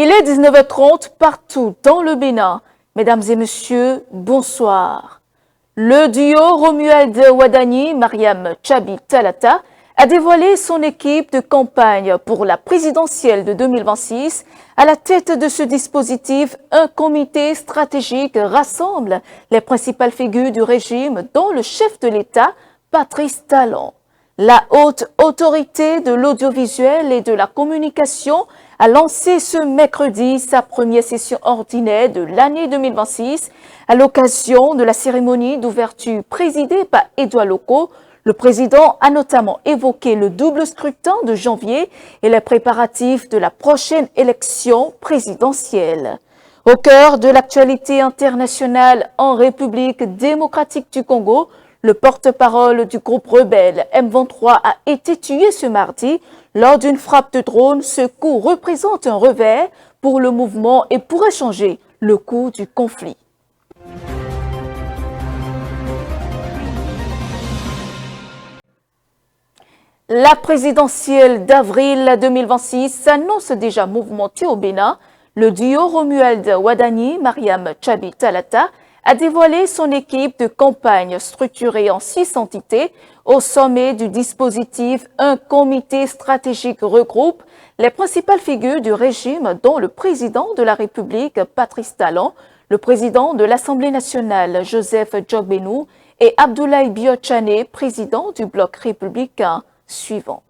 Il est 19h30 partout dans le Bénin. Mesdames et messieurs, bonsoir. Le duo Romuald Wadani, Mariam Tchabi Talata a dévoilé son équipe de campagne pour la présidentielle de 2026. À la tête de ce dispositif, un comité stratégique rassemble les principales figures du régime, dont le chef de l'État, Patrice Talon. La haute autorité de l'audiovisuel et de la communication a lancé ce mercredi sa première session ordinaire de l'année 2026. À l'occasion de la cérémonie d'ouverture présidée par Edouard Loko, le président a notamment évoqué le double scrutin de janvier et les préparatifs de la prochaine élection présidentielle. Au cœur de l'actualité internationale en République démocratique du Congo, le porte-parole du groupe rebelle M23 a été tué ce mardi lors d'une frappe de drone. Ce coup représente un revers pour le mouvement et pourrait changer le cours du conflit. La présidentielle d'avril 2026 s'annonce déjà mouvementée au Bénin. Le duo Romuald Wadani, Mariam Tchabi Talata a dévoilé son équipe de campagne structurée en 6 entités. Au sommet du dispositif, un comité stratégique regroupe les principales figures du régime, dont le président de la République, Patrice Talon, le président de l'Assemblée nationale, Joseph Djogbenou, et Abdoulaye Biotchane, président du bloc républicain suivant.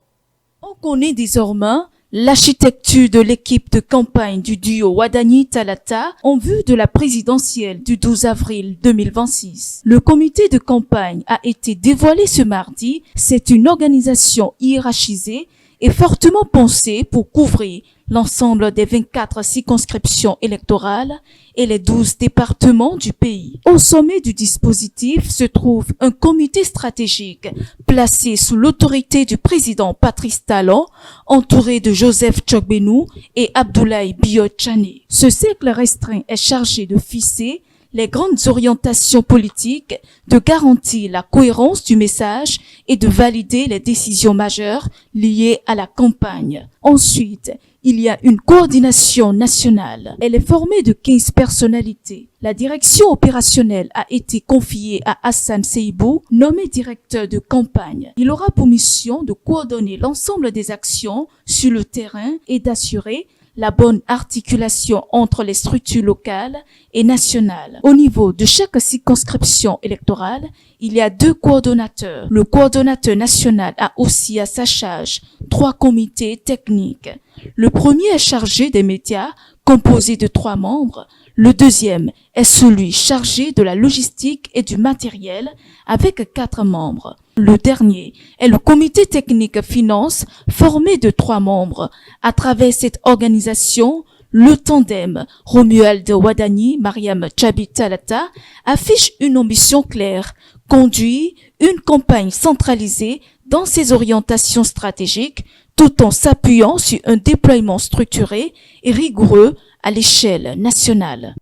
On connaît désormais l'architecture de l'équipe de campagne du duo Wadani-Talata en vue de la présidentielle du 12 avril 2026. Le comité de campagne a été dévoilé ce mardi. C'est une organisation hiérarchisée et fortement pensée pour couvrir l'ensemble des 24 circonscriptions électorales et les 12 départements du pays. Au sommet du dispositif se trouve un comité stratégique placé sous l'autorité du président Patrice Talon, entouré de Joseph Djogbenou et Abdoulaye Biotchane. Ce cercle restreint est chargé de fixer les grandes orientations politiques, de garantir la cohérence du message et de valider les décisions majeures liées à la campagne. Ensuite, il y a une coordination nationale. Elle est formée de 15 personnalités. La direction opérationnelle a été confiée à Hassan Seibou, nommé directeur de campagne. Il aura pour mission de coordonner l'ensemble des actions sur le terrain et d'assurer la bonne articulation entre les structures locales et nationales. Au niveau de chaque circonscription électorale, il y a 2 coordonnateurs. Le coordonnateur national a aussi à sa charge 3 comités techniques. Le premier est chargé des médias, composé de 3 membres. Le deuxième est celui chargé de la logistique et du matériel, avec 4 membres. Le dernier est le comité technique finance, formé de 3 membres. À travers cette organisation, le tandem Romuald Wadani, Mariam Tchabi Talata affiche une ambition claire, conduire une campagne centralisée dans ses orientations stratégiques, tout en s'appuyant sur un déploiement structuré et rigoureux à l'échelle nationale.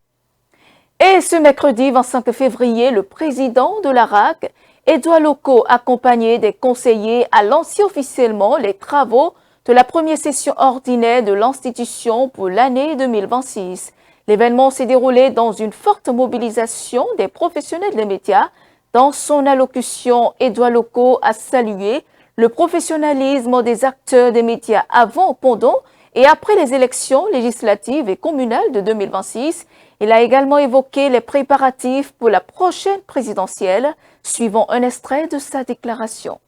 Et ce mercredi 25 février, le président de l'ARAC, Edouard Loko, accompagné des conseillers, a lancé officiellement les travaux de la première session ordinaire de l'institution pour l'année 2026. L'événement s'est déroulé dans une forte mobilisation des professionnels des médias. Dans son allocution, Edouard Loko a salué le professionnalisme des acteurs des médias avant, pendant et après les élections législatives et communales de 2026. Il a également évoqué les préparatifs pour la prochaine présidentielle, suivant un extrait de sa déclaration.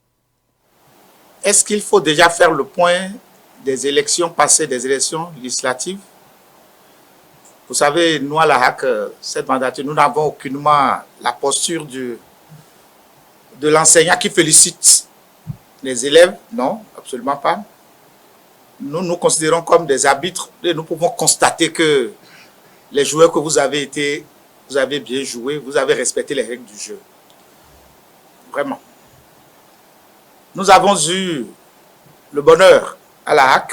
Est-ce qu'il faut déjà faire le point des élections passées, des élections législatives? Vous savez, nous à la HAC, cette mandature, nous n'avons aucunement la posture de l'enseignant qui félicite les élèves. Non, absolument pas. Nous nous considérons comme des arbitres et nous pouvons constater que les joueurs que vous avez été, vous avez bien joué, vous avez respecté les règles du jeu. Vraiment. Nous avons eu le bonheur à la HAC,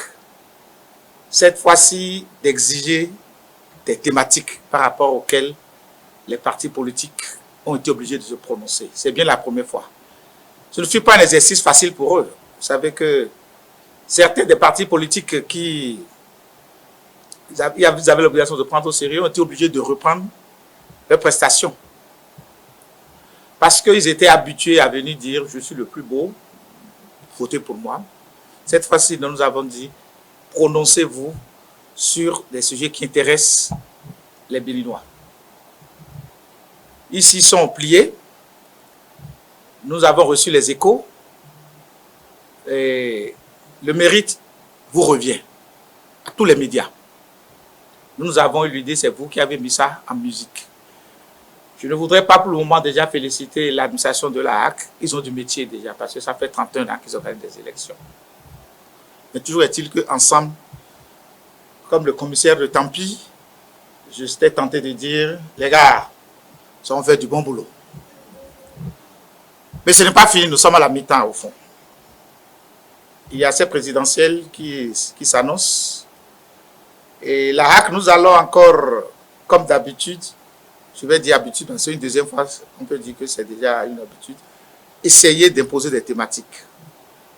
cette fois-ci, d'exiger des thématiques par rapport auxquelles les partis politiques ont été obligés de se prononcer. C'est bien la première fois. Ce ne fut pas un exercice facile pour eux. Vous savez que certains des partis politiques qui ils avaient l'obligation de prendre au sérieux, ont été obligés de reprendre leurs prestations. Parce qu'ils étaient habitués à venir dire « je suis le plus beau, votez pour moi ». Cette fois-ci, nous avons dit « prononcez-vous sur des sujets qui intéressent les Béninois ». Ici sont pliés. Nous avons reçu les échos. Et le mérite vous revient à tous les médias. Nous avons eu l'idée, c'est vous qui avez mis ça en musique. Je ne voudrais pas pour le moment déjà féliciter l'administration de la HAC. Ils ont du métier déjà, parce que ça fait 31 ans qu'ils organisent des élections. Mais toujours est-il qu'ensemble, comme le commissaire de Tampi, j'étais tenté de dire, les gars, ça on fait du bon boulot. Mais ce n'est pas fini, nous sommes à la mi-temps au fond. Il y a ces présidentielles qui s'annoncent. Et la HAC, nous allons encore, comme d'habitude, je vais dire habitude, parce que c'est une deuxième fois, on peut dire que c'est déjà une habitude, essayer d'imposer des thématiques.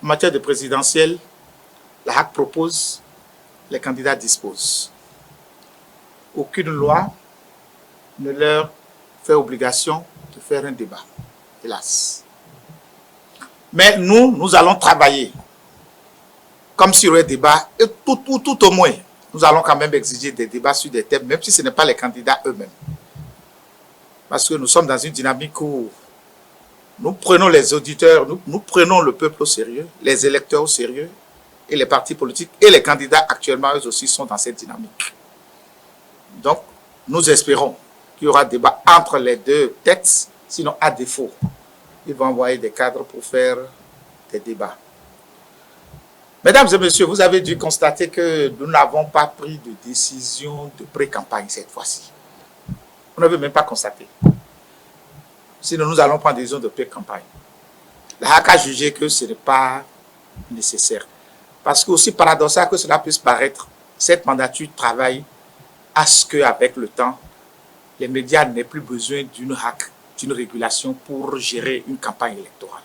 En matière de présidentielle, la HAC propose, les candidats disposent. Aucune loi ne leur fait obligation de faire un débat, hélas. Mais nous allons travailler comme sur un débat, et tout au moins, nous allons quand même exiger des débats sur des thèmes, même si ce n'est pas les candidats eux-mêmes. Parce que nous sommes dans une dynamique où nous prenons les auditeurs, nous prenons le peuple au sérieux, les électeurs au sérieux, et les partis politiques et les candidats actuellement, eux aussi, sont dans cette dynamique. Donc, nous espérons qu'il y aura débat entre les deux têtes, sinon, à défaut, ils vont envoyer des cadres pour faire des débats. Mesdames et messieurs, vous avez dû constater que nous n'avons pas pris de décision de pré-campagne cette fois-ci. On ne veut même pas constater. Sinon, nous allons prendre des décisions de pré-campagne. La HAC a jugé que ce n'est pas nécessaire. Parce que, aussi paradoxal que cela puisse paraître, cette mandature travaille à ce qu'avec le temps, les médias n'aient plus besoin d'une HAC, d'une régulation pour gérer une campagne électorale.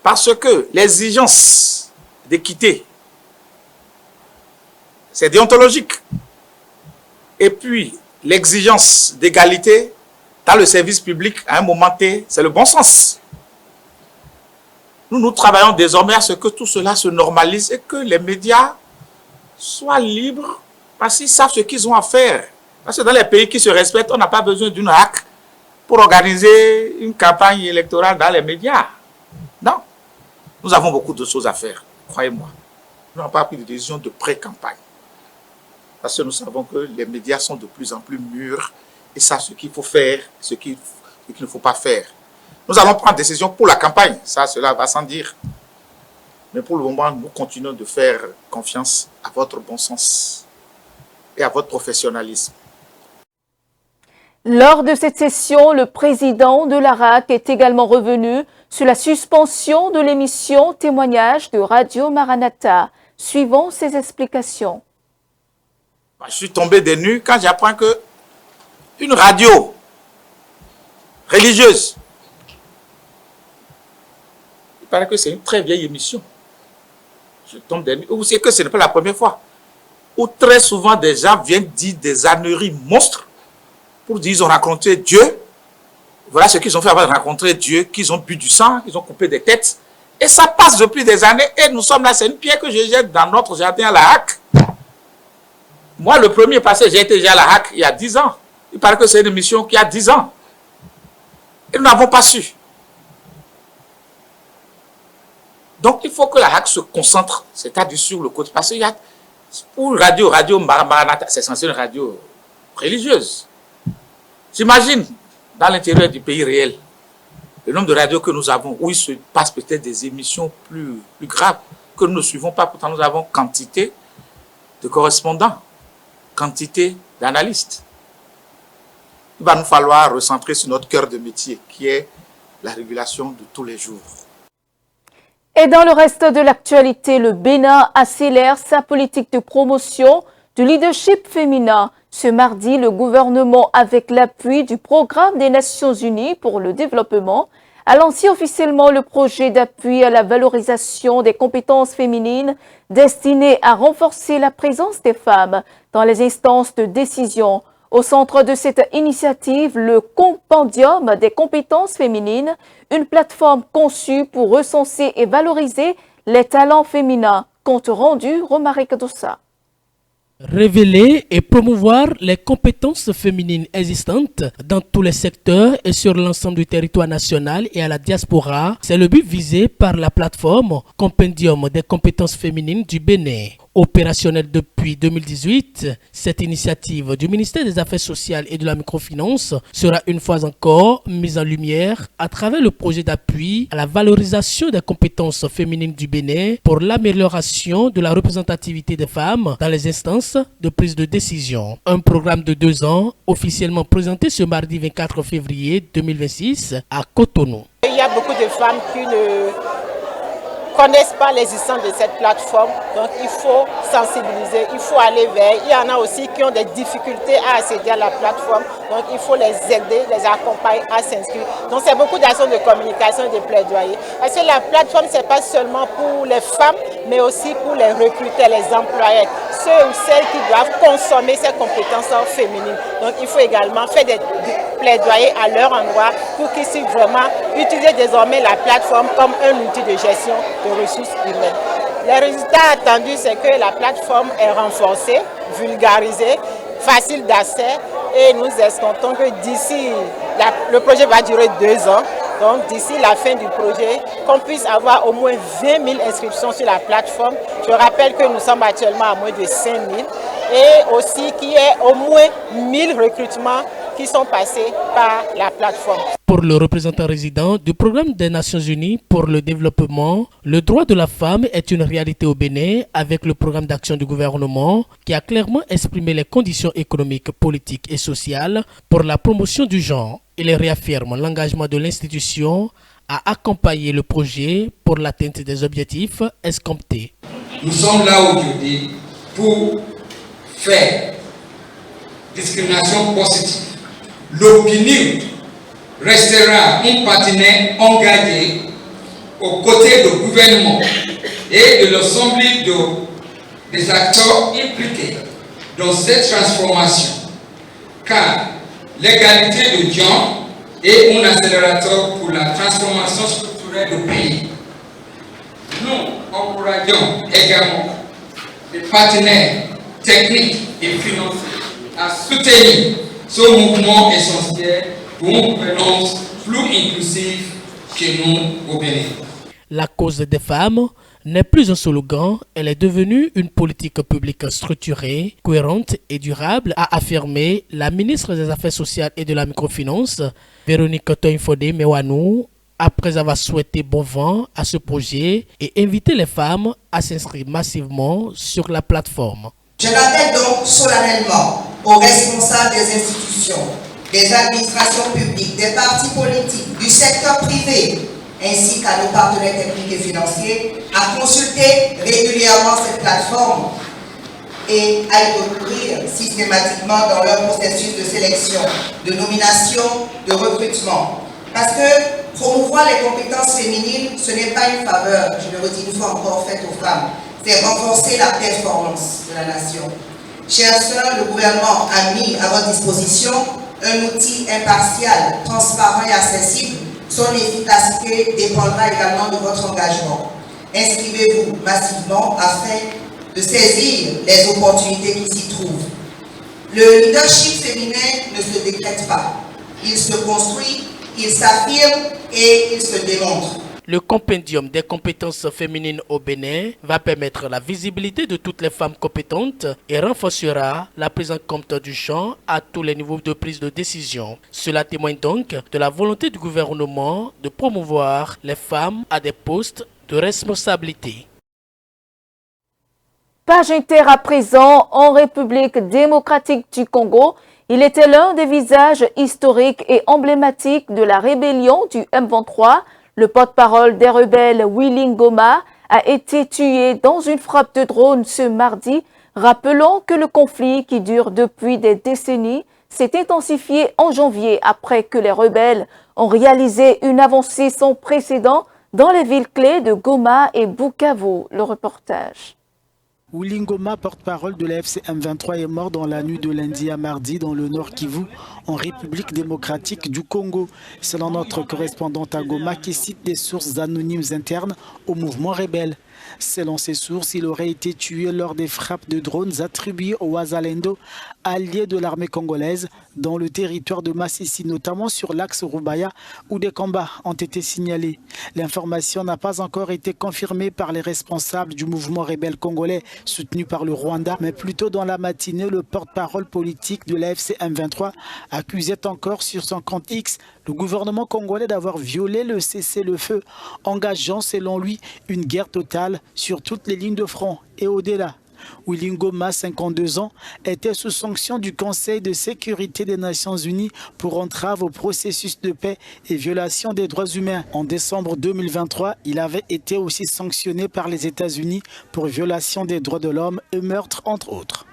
Parce que l'exigence d'équité, c'est déontologique. Et puis, l'exigence d'égalité dans le service public, à un moment T, c'est le bon sens. Nous travaillons désormais à ce que tout cela se normalise et que les médias soient libres parce qu'ils savent ce qu'ils ont à faire. Parce que dans les pays qui se respectent, on n'a pas besoin d'une HAC pour organiser une campagne électorale dans les médias. Non. Nous avons beaucoup de choses à faire, croyez-moi. Nous n'avons pas pris de décision de pré-campagne. Parce que nous savons que les médias sont de plus en plus mûrs et savent ce qu'il faut faire, ce qu'il ne faut pas faire. Nous allons prendre des décisions pour la campagne, ça, cela va sans dire. Mais pour le moment, nous continuons de faire confiance à votre bon sens et à votre professionnalisme. Lors de cette session, le président de la HAC est également revenu sur la suspension de l'émission Témoignage de Radio Maranatha. Suivons ses explications. Je suis tombé des nues quand j'apprends que une radio religieuse, il paraît que c'est une très vieille émission. Je tombe des nues. Vous savez que ce n'est pas la première fois. Où très souvent des gens viennent dire des âneries monstres pour dire qu'ils ont rencontré Dieu. Voilà ce qu'ils ont fait avant de rencontrer Dieu, qu'ils ont bu du sang, qu'ils ont coupé des têtes. Et ça passe depuis des années et nous sommes là, c'est une pierre que je jette dans notre jardin à la HAC. Moi, le premier passé, j'ai été déjà à la HAC il y a 10 ans. Il paraît que c'est une émission qui a 10 ans. Et nous n'avons pas su. Donc, il faut que la HAC se concentre, c'est-à-dire sur le côté. Parce qu'il y a, pour Radio Maranatha, c'est censé une radio religieuse. J'imagine, dans l'intérieur du pays réel, le nombre de radios que nous avons, où il se passe peut-être des émissions plus graves, que nous ne suivons pas, pourtant nous avons quantité de correspondants, quantité d'analystes. Il va nous falloir recentrer sur notre cœur de métier, qui est la régulation de tous les jours. Et dans le reste de l'actualité, le Bénin accélère sa politique de promotion du leadership féminin. Ce mardi, le gouvernement, avec l'appui du Programme des Nations Unies pour le développement, a lancé officiellement le projet d'appui à la valorisation des compétences féminines destiné à renforcer la présence des femmes dans les instances de décision. Au centre de cette initiative, le Compendium des compétences féminines, une plateforme conçue pour recenser et valoriser les talents féminins. Compte rendu, Romaric Dossa. Révéler et promouvoir les compétences féminines existantes dans tous les secteurs et sur l'ensemble du territoire national et à la diaspora, c'est le but visé par la plateforme Compendium des compétences féminines du Bénin. Opérationnelle depuis 2018, cette initiative du ministère des Affaires sociales et de la microfinance sera une fois encore mise en lumière à travers le projet d'appui à la valorisation des compétences féminines du Bénin pour l'amélioration de la représentativité des femmes dans les instances de prise de décision. Un programme de 2 ans officiellement présenté ce mardi 24 février 2026 à Cotonou. Il y a beaucoup de femmes qui ne connaissent pas l'existence de cette plateforme, donc il faut sensibiliser, il faut aller vers. Il y en a aussi qui ont des difficultés à accéder à la plateforme, donc il faut les aider, les accompagner à s'inscrire. Donc c'est beaucoup d'actions de communication et de plaidoyer. Parce que la plateforme, c'est pas seulement pour les femmes, mais aussi pour les recruteurs, les employeurs, ceux ou celles qui doivent consommer ces compétences féminines. Donc il faut également faire des plaidoyer à leur endroit pour qu'ils puissent vraiment utiliser désormais la plateforme comme un outil de gestion de ressources humaines. Les résultats attendus, c'est que la plateforme est renforcée, vulgarisée, facile d'accès et nous escomptons que d'ici, le projet va durer 2 ans, donc d'ici la fin du projet, qu'on puisse avoir au moins 20 000 inscriptions sur la plateforme. Je rappelle que nous sommes actuellement à moins de 5 000 et aussi qu'il y ait au moins 1 000 recrutements qui sont passés par la plateforme. Pour le représentant résident du programme des Nations Unies pour le développement, le droit de la femme est une réalité au Bénin avec le programme d'action du gouvernement qui a clairement exprimé les conditions économiques, politiques et sociales pour la promotion du genre. Il réaffirme l'engagement de l'institution à accompagner le projet pour l'atteinte des objectifs escomptés. Nous sommes là aujourd'hui pour faire discrimination positive. L'opinion restera un partenaire engagé aux côtés du gouvernement et de l'ensemble des acteurs impliqués dans cette transformation, car l'égalité de genre est un accélérateur pour la transformation structurelle du pays. Nous encourageons également les partenaires techniques et financiers à soutenir ce mouvement essentiel pour une gouvernance plus inclusive chez nous au Bénin. La cause des femmes n'est plus un slogan, elle est devenue une politique publique structurée, cohérente et durable, a affirmé la ministre des Affaires sociales et de la microfinance, Véronique Toinfodé Mewanou, après avoir souhaité bon vent à ce projet et invité les femmes à s'inscrire massivement sur la plateforme. Je rappelle donc solennellement aux responsables des institutions, des administrations publiques, des partis politiques, du secteur privé, ainsi qu'à nos partenaires techniques et financiers, à consulter régulièrement cette plateforme et à y recourir systématiquement dans leur processus de sélection, de nomination, de recrutement. Parce que promouvoir les compétences féminines, ce n'est pas une faveur, je le redis une fois encore, faite aux femmes. C'est renforcer la performance de la nation. Chers sœurs, le gouvernement a mis à votre disposition un outil impartial, transparent et accessible. Son efficacité dépendra également de votre engagement. Inscrivez-vous massivement afin de saisir les opportunités qui s'y trouvent. Le leadership féminin ne se décrète pas. Il se construit, il s'affirme et il se démontre. Le compendium des compétences féminines au Bénin va permettre la visibilité de toutes les femmes compétentes et renforcera la prise en compte du genre à tous les niveaux de prise de décision. Cela témoigne donc de la volonté du gouvernement de promouvoir les femmes à des postes de responsabilité. Page Inter à présent, en République démocratique du Congo, il était l'un des visages historiques et emblématiques de la rébellion du M23. Le porte-parole des rebelles, Willy Ngoma, a été tué dans une frappe de drone ce mardi, rappelant que le conflit qui dure depuis des décennies s'est intensifiée en janvier après que les rebelles ont réalisé une avancée sans précédent dans les villes clés de Goma et Bukavu. Le reportage. Willy Ngoma, porte-parole de la FC M23, est mort dans la nuit de lundi à mardi dans le Nord Kivu, en République démocratique du Congo. Selon notre correspondante à Goma qui cite des sources anonymes internes au mouvement rebelle. Selon ces sources, il aurait été tué lors des frappes de drones attribuées au Wazalendo, allié de l'armée congolaise, dans le territoire de Massissi, notamment sur l'axe Rubaya, où des combats ont été signalés. L'information n'a pas encore été confirmée par les responsables du mouvement rebelle congolais soutenu par le Rwanda, mais plutôt dans la matinée, le porte-parole politique de l'AFC M23 accusait encore sur son compte X le gouvernement congolais d'avoir violé le cessez-le-feu, engageant selon lui une guerre totale sur toutes les lignes de front et au-delà. Willy Ngoma, 52 ans, était sous sanction du Conseil de sécurité des Nations Unies pour entrave au processus de paix et violation des droits humains. En décembre 2023, il avait été aussi sanctionné par les États-Unis pour violation des droits de l'homme et meurtre, entre autres.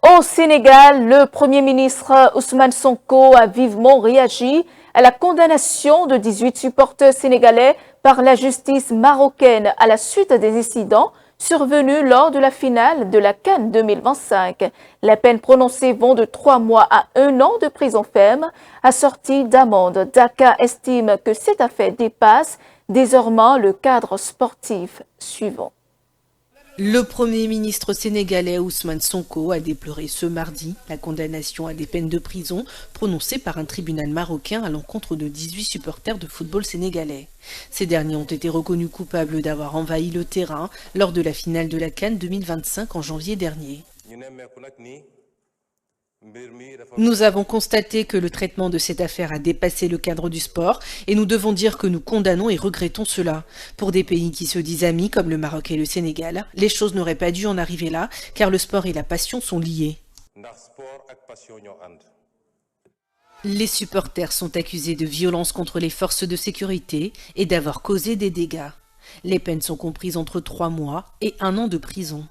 Au Sénégal, le Premier ministre Ousmane Sonko a vivement réagi à la condamnation de 18 supporters sénégalais par la justice marocaine à la suite des incidents survenus lors de la finale de la CAN 2025. Les peines prononcées vont de 3 mois à 1 an de prison ferme, assorties d'amende. Dakar estime que cette affaire dépasse désormais le cadre sportif suivant. Le Premier ministre sénégalais Ousmane Sonko a déploré ce mardi la condamnation à des peines de prison prononcée par un tribunal marocain à l'encontre de 18 supporters de football sénégalais. Ces derniers ont été reconnus coupables d'avoir envahi le terrain lors de la finale de la CAN 2025 en janvier dernier. Nous avons constaté que le traitement de cette affaire a dépassé le cadre du sport et nous devons dire que nous condamnons et regrettons cela. Pour des pays qui se disent amis comme le Maroc et le Sénégal, les choses n'auraient pas dû en arriver là car le sport et la passion sont liés. Les supporters sont accusés de violence contre les forces de sécurité et d'avoir causé des dégâts. Les peines sont comprises entre 3 mois et 1 an de prison.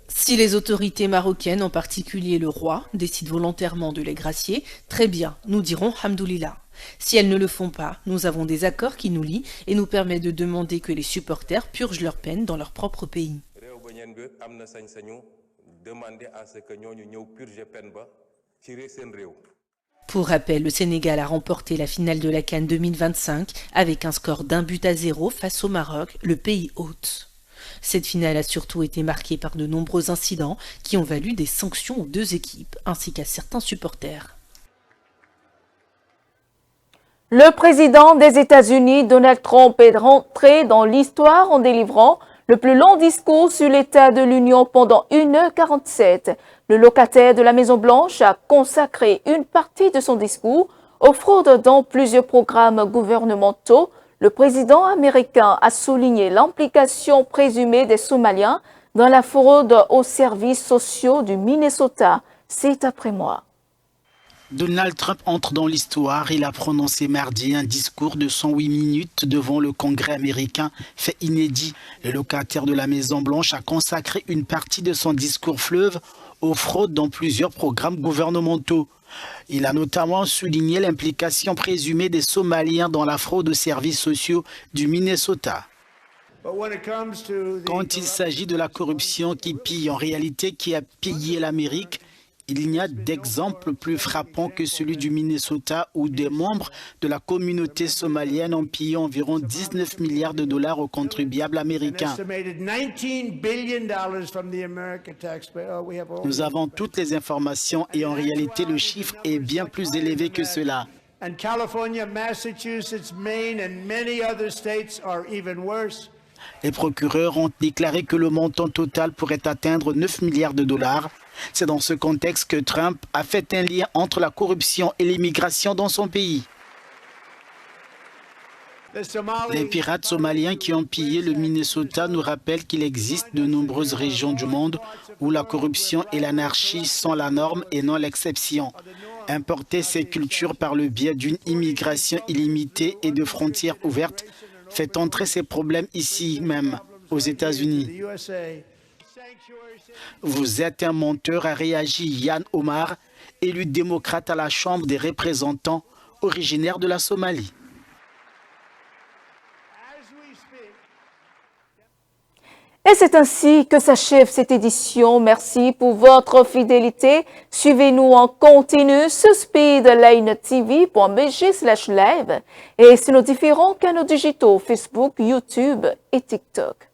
Si les autorités marocaines, en particulier le roi, décident volontairement de les gracier, très bien, nous dirons Hamdoulillah. Si elles ne le font pas, nous avons des accords qui nous lient et nous permettent de demander que les supporters purgent leur peine dans leur propre pays. Pour rappel, le Sénégal a remporté la finale de la CAN 2025 avec un score d'1-0 face au Maroc, le pays hôte. Cette finale a surtout été marquée par de nombreux incidents qui ont valu des sanctions aux 2 équipes ainsi qu'à certains supporters. Le président des États-Unis, Donald Trump, est rentré dans l'histoire en délivrant le plus long discours sur l'état de l'Union pendant 1h47. Le locataire de la Maison-Blanche a consacré une partie de son discours aux fraudes dans plusieurs programmes gouvernementaux. Le président américain a souligné l'implication présumée des Somaliens dans la fraude aux services sociaux du Minnesota. C'est après moi. Donald Trump entre dans l'histoire. Il a prononcé mardi un discours de 108 minutes devant le Congrès américain, fait inédit. Le locataire de la Maison-Blanche a consacré une partie de son discours fleuve aux fraudes dans plusieurs programmes gouvernementaux. Il a notamment souligné l'implication présumée des Somaliens dans la fraude aux services sociaux du Minnesota. Quand il s'agit de la corruption qui pille, en réalité qui a pillé l'Amérique, il n'y a d'exemple plus frappant que celui du Minnesota où des membres de la communauté somalienne ont pillé environ 19 milliards de dollars aux contribuables américains. Nous avons toutes les informations et en réalité le chiffre est bien plus élevé que cela. Les procureurs ont déclaré que le montant total pourrait atteindre 9 milliards de dollars. C'est dans ce contexte que Trump a fait un lien entre la corruption et l'immigration dans son pays. Les pirates somaliens qui ont pillé le Minnesota nous rappellent qu'il existe de nombreuses régions du monde où la corruption et l'anarchie sont la norme et non l'exception. Importer ces cultures par le biais d'une immigration illimitée et de frontières ouvertes fait entrer ces problèmes ici même, aux États-Unis. Vous êtes un menteur, a réagi Yann Omar, élu démocrate à la Chambre des représentants, originaire de la Somalie. Et c'est ainsi que s'achève cette édition. Merci pour votre fidélité. Suivez-nous en continu sur speedlinetv.bg/live et sur nos différents canaux digitaux Facebook, YouTube et TikTok.